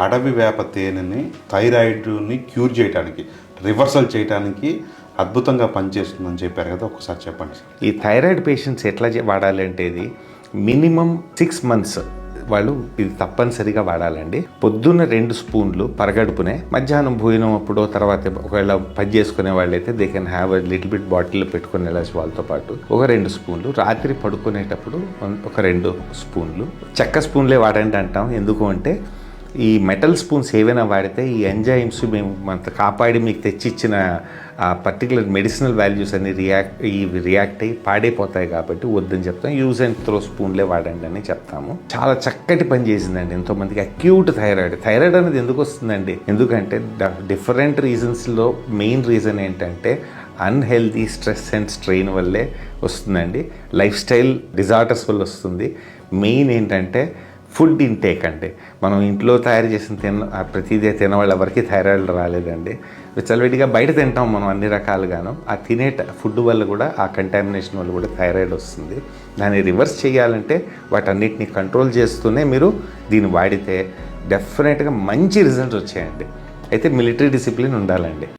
అడవి వేప తేనెని థైరాయిడ్ని క్యూర్ చేయడానికి, రివర్సల్ చేయడానికి అద్భుతంగా పనిచేస్తుందని చెప్పారు కదా, ఒకసారి చెప్పండి సార్. ఈ థైరాయిడ్ పేషెంట్స్ ఎట్లా వాడాలి అంటే ఇది మినిమం 6 months వాళ్ళు ఇది తప్పనిసరిగా వాడాలండి. పొద్దున్న 2 స్పూన్లు పరగడుపునే, మధ్యాహ్నం భోజనం అప్పుడు తర్వాత ఒకవేళ పని చేసుకునే వాళ్ళైతే they can have little bit బాటిల్లో పెట్టుకుని వెళ్ళచ్చు వాళ్ళతో పాటు. ఒక 2 స్పూన్లు రాత్రి పడుకునేటప్పుడు ఒక 2 స్పూన్లు. చెక్క స్పూన్లే వాడండి అంటాం, ఎందుకు అంటే ఈ మెటల్ స్పూన్స్ ఏవైనా వాడితే ఈ ఎంజైమ్స్ మేము మనతో కాపాడి మీకు తెచ్చిచ్చిన ఆ పర్టికులర్ మెడిసినల్ వాల్యూస్ అన్ని రియాక్ట్ అయ్యి పాడైపోతాయి కాబట్టి వద్దని చెప్తాం. యూజ్ అండ్ త్రో స్పూన్లే వాడండి అని చెప్తాము. చాలా చక్కటి పని చేసిందండి ఎంతోమందికి. అక్యూట్ థైరాయిడ్ అనేది ఎందుకు వస్తుందండి? ఎందుకంటే డిఫరెంట్ రీజన్స్లో మెయిన్ రీజన్ ఏంటంటే అన్హెల్దీ స్ట్రెస్ అండ్ స్ట్రెయిన్ వల్లే వస్తుందండి. లైఫ్ స్టైల్ డిజార్డర్స్ వల్ల వస్తుంది. మెయిన్ ఏంటంటే ఫుడ్ ఇంటేక్ అండి. మనం ఇంట్లో తయారు చేసిన ప్రతిదీ తినవాళ్ళు ఎవరికి థైరాయిడ్ రాలేదండి. విచ్చలవిడిగా బయట తింటాం మనం అన్ని రకాలుగాను. ఆ తినే ఫుడ్ వల్ల కూడా ఆ కంటామినేషన్ వల్ల కూడా థైరాయిడ్ వస్తుంది. దాన్ని రివర్స్ చేయాలంటే వాటన్నిటిని కంట్రోల్ చేస్తూనే మీరు దీన్ని వాడితే డెఫినెట్గా మంచి రిజల్ట్స్ వచ్చాయండి. అయితే మిలిటరీ డిసిప్లిన్ ఉండాలండి.